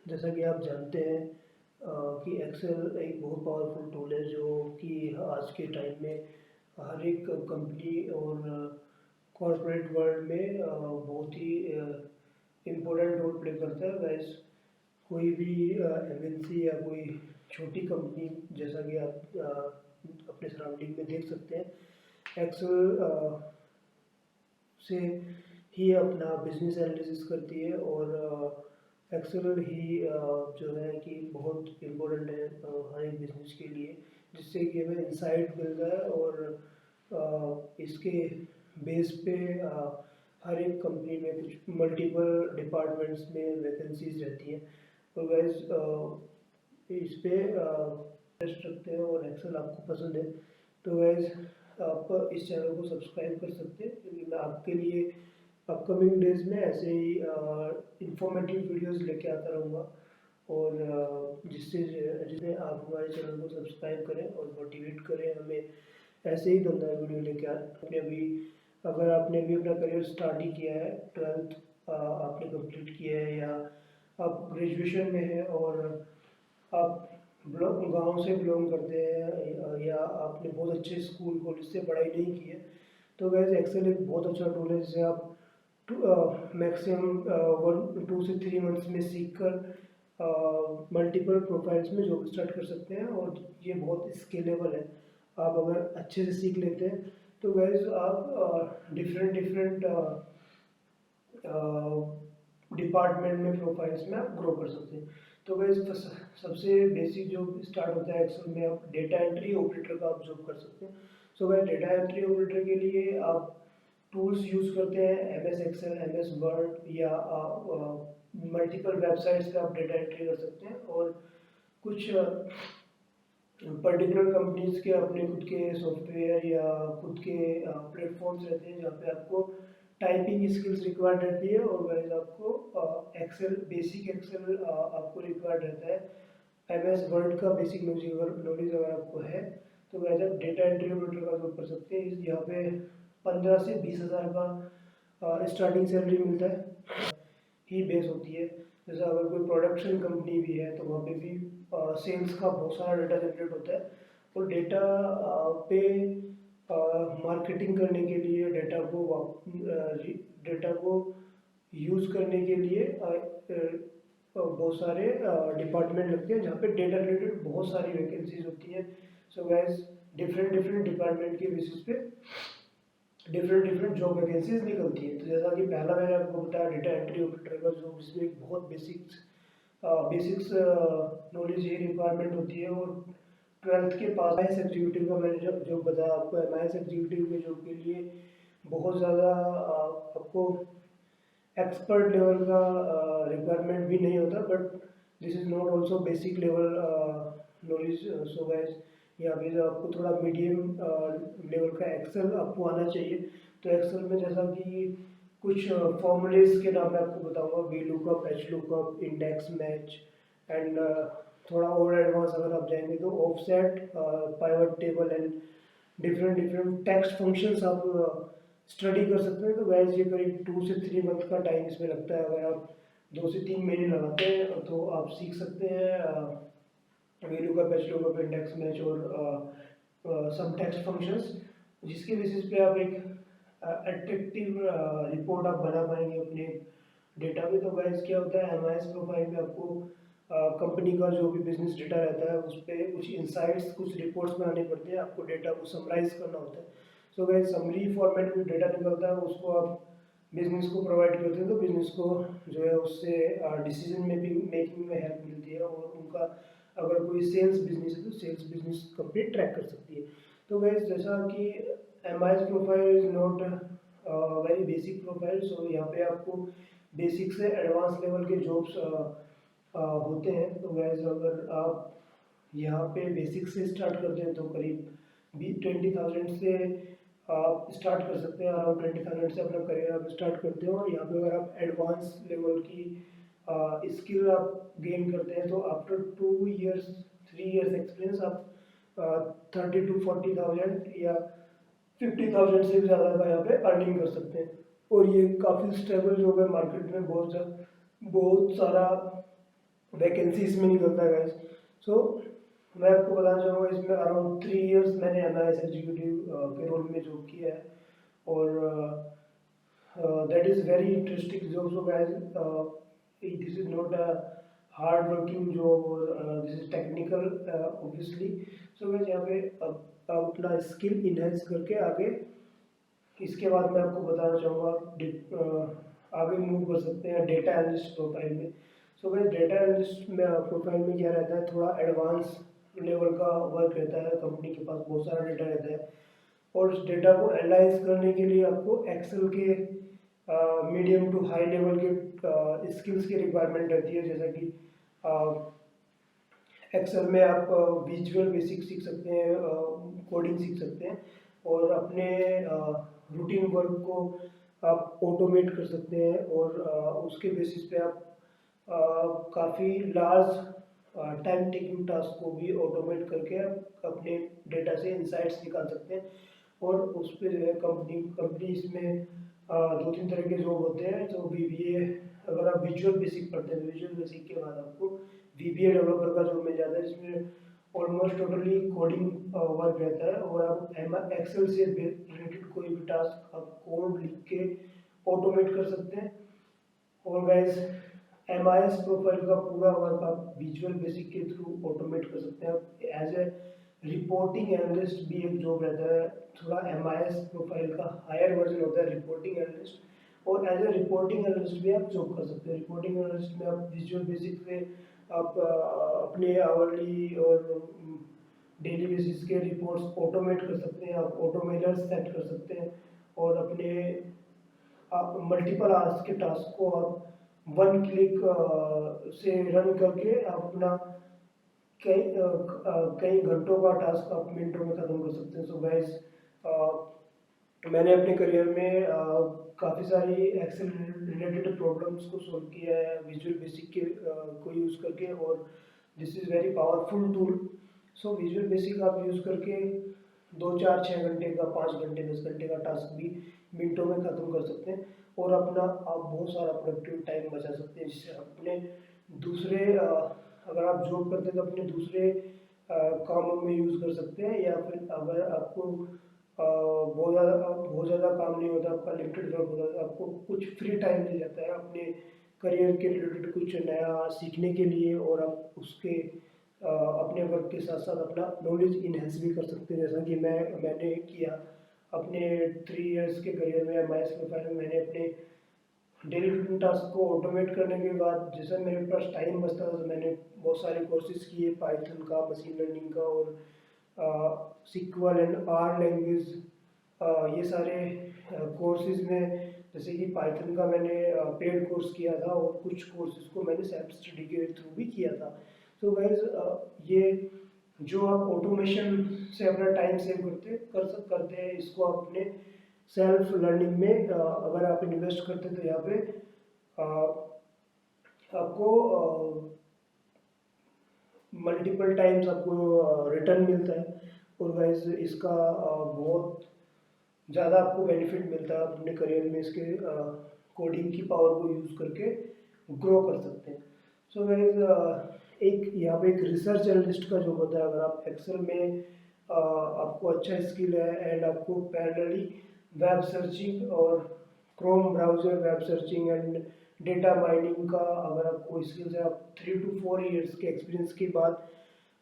जैसा कि आप जानते हैं कि एक्सेल एक बहुत पावरफुल टूल है जो कि आज के टाइम में हर एक कंपनी और कॉरपोरेट वर्ल्ड में बहुत ही इम्पोर्टेंट रोल प्ले करता है। वैसे कोई भी एमएनसी या कोई छोटी कंपनी, जैसा कि आप अपने सराउंडिंग में देख सकते हैं, एक्सेल से ही अपना बिजनेस एनालिसिस करती है। और एक्सेल ही जो है कि बहुत इम्पोर्टेंट है हर एक बिजनेस के लिए, जिससे कि हमें इंसाइट मिलता है। और इसके बेस पे हर एक कंपनी में कुछ मल्टीपल डिपार्टमेंट्स में वैकेंसीज रहती हैं। और वैसे इस पे इंटरेस्ट रखते हैं और एक्सेल आपको पसंद है तो वैसे आप इस चैनल को सब्सक्राइब कर सकते हैं, क्योंकि मैं आपके लिए अपकमिंग डेज में ऐसे ही इंफॉर्मेटिव वीडियोस लेके आता रहूँगा। और जिससे आप हमारे चैनल को सब्सक्राइब करें और मोटिवेट करें हमें ऐसे ही दमदार वीडियो लेके आपने अभी अगर आपने भी अपना करियर स्टार्ट ही किया है, 12th आपने कंप्लीट किया है, या आप ग्रेजुएशन में हैं और आप गांव से बिलोंग करते हैं, या आपने बहुत अच्छे स्कूल कॉलेज से पढ़ाई नहीं की है, तो वैसे एक्सेल एक बहुत अच्छा टूल है जिसे आप मैक्सिमम 1 2 से 3 मंथ्स में सीख कर मल्टीपल प्रोफाइल्स में जॉब स्टार्ट कर सकते हैं। और ये बहुत स्केलेबल है। आप अगर अच्छे से सीख लेते हैं तो वैसे आप डिफरेंट डिफरेंट डिपार्टमेंट में प्रोफाइल्स में आप ग्रो कर सकते हैं। तो वैसे सबसे बेसिक जो स्टार्ट होता है एक्सेल में, आप डेटा एंट्री ऑपरेटर का आप जॉब कर सकते हैं। सो वैसे डेटा एंट्री ऑपरेटर के लिए आप टूल्स यूज़ करते हैं M S Excel, M S Word, या मल्टीपल वेबसाइट्स पे आप डेटा एंट्री कर सकते हैं। और कुछ पर्टिकुलर कंपनीज के अपने खुद के सॉफ्टवेयर या खुद के प्लेटफॉर्म्स रहते हैं जहाँ पे आपको टाइपिंग स्किल्स रिक्वायर्ड रहती है, और वैसे आपको एक्सेल बेसिक एक्सेल आपको रिक्वायर्ड रहता है। एम एस वर्ड का बेसिक नॉलेज अगर आपको है तो वैसे आप डेटा एंट्री ऑपरेटर का जॉब कर सकते हैं। यहाँ पे 15 से 20 हज़ार का स्टार्टिंग सैलरी मिलता है ही बेस होती है। जैसे अगर कोई प्रोडक्शन कंपनी भी है तो वहाँ पे भी सेल्स का बहुत सारा डेटा जनरेट होता है। और डेटा पे मार्केटिंग करने के लिए डेटा को यूज़ करने के लिए बहुत सारे डिपार्टमेंट लगते हैं जहाँ पे डेटा रिलेटेड बहुत सारी वैकेंसीज होती हैं। सो गैस डिफरेंट डिफरेंट डिपार्टमेंट के बेसिस पे डिफरेंट डिफरेंट जॉब वैकेंसीज निकलती है। तो जैसा कि पहला मैंने आपको बताया डेटा एंट्री ऑपरेटर का जॉब, जिसमें एक बहुत बेसिक्स नॉलेज ही रिक्वायरमेंट होती है। और 12th के पास एमआईएस एग्जीक्यूटिव का मैंने जॉब बताया आपको, एमआईएस एग्जीक्यूटिव के जॉब के लिए बहुत ज़्यादा आपको एक्सपर्ट लेवल का रिक्वायरमेंट भी नहीं होता, but this is not also basic level knowledge. So guys यहाँ पे जो आपको थोड़ा मीडियम लेवल का एक्सेल आपको आना चाहिए। तो एक्सेल में जैसा कि कुछ फॉर्मूलेज के नाम मैं आपको बताऊंगा, V lookup, H lookup, index match, and थोड़ा और एडवांस अगर आप जाएंगे तो offset, pivot table, and different different text functions आप स्टडी कर सकते हैं। तो वैसे ये करीब 2 से 3 मंथ का टाइम इसमें लगता है। अगर आप 2 से 3 महीने लगाते हैं तो आप सीख सकते हैं वैल्यू का पैच लुकअप, इंडेक्स मैच और सम टेक्स्ट फंक्शंस, जिसके बेसिस पे आप एक अट्रैक्टिव रिपोर्ट आप बना पाएंगे अपने डेटा में। तो वैसे क्या होता है, एमआईएस प्रोफाइल में आपको कंपनी का जो भी बिजनेस डेटा रहता है उस पर कुछ इंसाइट्स, कुछ रिपोर्ट्स बनाने पड़ते हैं, आपको डेटा को समराइज करना होता है। सो वैसे समरी फॉर्मेट में डेटा निकलता है, उसको आप बिजनेस को प्रोवाइड करते हैं, तो बिजनेस को जो है उससे डिसीजन मेकिंग में हेल्प मिलती है। और उनका अगर कोई सेल्स बिजनेस है तो सेल्स बिजनेस कंपनी ट्रैक कर सकती है। तो वैसे जैसा कि MIS profile is not very basic profile, so यहाँ पे आपको बेसिक से एडवांस लेवल के जॉब्स होते हैं। तो वैसे अगर आप यहाँ पे बेसिक से स्टार्ट करते हैं तो करीब 20,000 से आप स्टार्ट कर सकते हैं, अराउंड 20,000 से अपना करियर आप स्टार्ट करते हैं। और यहाँ पे अगर आप एडवांस लेवल की स्किल आप गेन करते हैं तो आफ्टर 2 इयर्स 3 इयर्स एक्सपीरियंस आप 30 to 40,000 या 50,000 से भी ज़्यादा का यहाँ पे अर्निंग कर सकते हैं। और ये काफ़ी स्टेबल जॉब है, मार्केट में बहुत सारा वैकेंसी इसमें निकलता है गाइस। सो मैं आपको बताना चाहूँगा, इसमें अराउंड 3 इयर्स मैंने एमआईएस एग्जीक्यूटिव के रोल में जॉब किया है, और that is very interesting job. So guys, this is not a hard working job, or this is technical, obviously. So guys, यहाँ पे आप अपना स्किल इनहेंस करके आगे, इसके बाद मैं आपको बताना चाहूँगा आगे मूव कर सकते हैं डेटा एनालिस्ट प्रोफाइल में। सो गाइस, डेटा एनालिस्ट में प्रोफाइल में क्या रहता है, थोड़ा एडवांस लेवल का वर्क रहता है, कंपनी के पास बहुत सारा डेटा रहता है, और उस डेटा को एनालाइज करने के लिए आपको एक्सेल के मीडियम टू हाई लेवल के स्किल्स की रिक्वायरमेंट रहती है। जैसा कि एक्सेल में आप विजुअल बेसिक सीख सकते हैं, कोडिंग सीख सकते हैं, और अपने रूटीन वर्क को आप ऑटोमेट कर सकते हैं, और उसके बेसिस पे आप काफ़ी लार्ज टाइम टेकिंग टास्क को भी ऑटोमेट करके आप अपने डेटा से इंसाइट्स निकाल सकते हैं। और उस पर जो है कंपनी इसमें 2-3 तरह के जॉब होते हैं। तो VBA, अगर आप विजुअल बेसिक पढ़ते हैं तो विजुअल बेसिक के बाद आपको VBA डेवलपर का जॉब मिल जाता है, जिसमें ऑलमोस्ट टोटली कोडिंग वर्क रहता है, और आप एक्सेल से रिलेटेड कोई भी टास्क आप कोड लिख के ऑटोमेट कर सकते हैं। और गाइस, एमआईएस प्रोफाइल का पूरा वर्क आप विजुअल बेसिक के थ्रू ऑटोमेट कर सकते हैं। आप एज ए रिपोर्टिंग एनालिस्ट भी एक जॉब रहता है, थोड़ा एमआईएस प्रोफाइल का हायर वर्जन होता है रिपोर्टिंग एनालिस्ट, और एज ए रिपोर्टिंग एनालिस्ट भी आप जॉब कर सकते हैं। रिपोर्टिंग एनालिस्ट में आप विजुअल बेसिक पे आप अपने आवरली और डेली बेसिस के रिपोर्ट्स ऑटोमेट कर सकते हैं, आप ऑटोमेलर सेट कर सकते हैं, और अपने आप मल्टीपल आवर्स के टास्क को आप 1 क्लिक से रन करके आप अपना कई घंटों का टास्क आप मिनटों में ख़त्म कर सकते हैं। सो गाइस, मैंने अपने करियर में काफ़ी सारी एक्सेल रिलेटेड प्रॉब्लम्स को सॉल्व किया है विजुअल बेसिक के को यूज़ करके, और this is very powerful tool. So visual basic आप यूज़ करके 2, 4, 6 घंटे का, 5 घंटे, 10 घंटे का टास्क भी मिनटों में ख़त्म कर सकते हैं, और अपना आप बहुत सारा प्रोडक्टिव टाइम बचा सकते हैं, जिससे अपने दूसरे अगर आप जॉब करते हैं तो अपने दूसरे कामों में यूज़ कर सकते हैं, या फिर अगर आपको बहुत ज़्यादा काम नहीं होता, आपका लिमिटेड वर्क होता है, तो आपको कुछ फ्री टाइम मिल जाता है अपने करियर के रिलेटेड कुछ नया सीखने के लिए, और आप उसके अपने वर्क के साथ साथ अपना नॉलेज इन्हेंस भी कर सकते हैं। जैसा कि मैंने किया अपने 3 इयर्स के करियर में एमआईएस प्रोफाइल में। मैंने अपने डेली रूटीन टास्क को ऑटोमेट करने के बाद, जैसे मेरे पास टाइम बचता था, तो मैंने बहुत सारे कोर्सेज किए, पाइथन का, मशीन लर्निंग का, और सिक्वल एंड आर लैंग्वेज, ये सारे कोर्सेज में, जैसे कि पाइथन का मैंने पेड कोर्स किया था, और कुछ कोर्सेज को मैंने सेल्फ स्टडी के थ्रू भी किया था। तो गाइज, ये जो आप ऑटोमेशन से अपना टाइम सेव करते हैं, इसको आप अपने सेल्फ लर्निंग में अगर आप इन्वेस्ट करते हैं, तो यहाँ पे आपको मल्टीपल टाइम्स आपको रिटर्न मिलता है, और गाइज इसका बहुत ज़्यादा आपको बेनिफिट मिलता है। आप अपने करियर में इसके कोडिंग की पावर को यूज़ करके ग्रो कर सकते हैं। सो गाइज, एक यहाँ पे एक रिसर्च एनालिस्ट का जो होता है, अगर आप एक्सेल में आपको अच्छा स्किल है, एंड आपको पैरेलली वेब सर्चिंग और Chrome browser web searching and data mining का अगर आपको स्किल्स है, आप 3 to 4 इयर्स के एक्सपीरियंस के बाद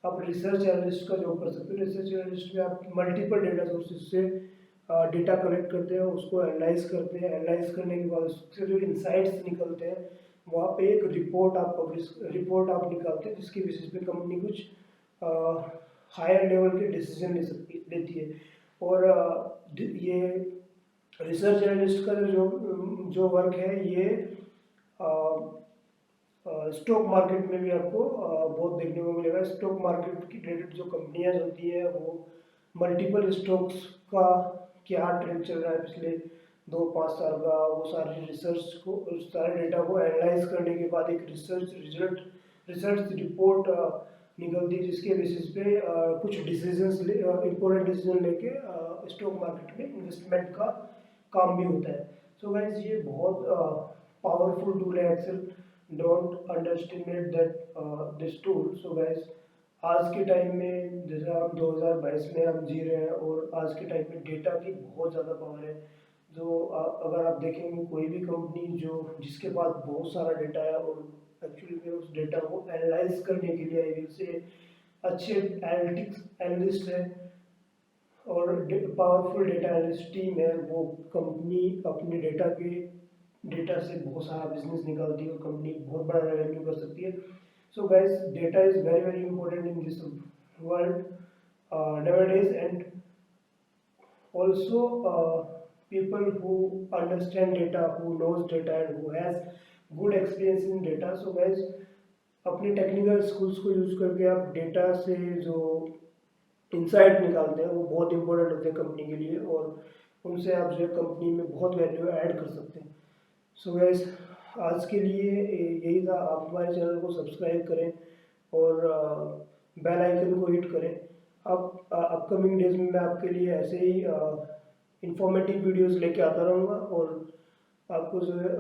आप रिसर्च एनालिस्ट का जॉब कर सकते हो। रिसर्च एनालिस्ट में आप मल्टीपल डेटा सोर्सेज से डेटा कलेक्ट करते हैं, उसको एनालाइज करते हैं, एनालाइज करने के बाद उससे जो इंसाइट्स निकलते हैं, वहाँ पे एक रिपोर्ट आप निकालते हैं, जिसकी बेसिस पे कंपनी कुछ हायर लेवल के डिसीजन लेती है। और ये रिसर्च एनालिस्ट का जो वर्क है, ये स्टॉक मार्केट में भी आपको बहुत देखने को मिलेगा। स्टॉक मार्केट की रिलेटेड जो कंपनियां होती है, वो मल्टीपल स्टॉक्स का क्या ट्रेंड चल रहा है पिछले 2-5 साल का, वो सारे रिसर्च को, उस सारे डेटा को एनालाइज करने के बाद एक रिसर्च रिपोर्ट निकलती है, जिसके बेसिस पे कुछ डिसीजंस इंपॉर्टेंट डिसीजन लेके स्टॉक मार्केट में इन्वेस्टमेंट का काम भी होता है। सो गाइज, ये बहुत पावरफुल टूल है Excel. Don't underestimate that this tool. So guys, आज के टाइम में जैसे हम 2022 में हम जी रहे हैं और आज के टाइम में डेटा की बहुत ज़्यादा पावर है। जो अगर आप देखेंगे कोई भी कंपनी जो जिसके पास बहुत सारा डेटा है और एक्चुअली में उस डेटा को एनालाइज करने के लिए आई विल से अच्छे एनालिटिक्स एनालिस्ट है और पावरफुल डेटा एनालिस्ट टीम है, वो कंपनी अपने डेटा से बहुत सारा बिजनेस निकालती है और कंपनी बहुत बड़ा रेवेन्यू कर सकती है। So guys, data is very very important in this world nowadays, and also people who understand data, who knows data and who has good experience in data. So guys, अपनी technical skills को use करके आप data से जो insight निकालते हैं वो बहुत इंपॉर्टेंट होते हैं कंपनी के लिए, और उनसे आप जो है कंपनी में बहुत वैल्यू ऐड कर सकते हैं। सो गाइस, आज के लिए यही था। आप हमारे चैनल को सब्सक्राइब करें और बेल आइकन को हिट करें। अब अपकमिंग डेज में मैं आपके लिए ऐसे ही इंफॉर्मेटिव वीडियोस लेके आता रहूँगा और आपको जो है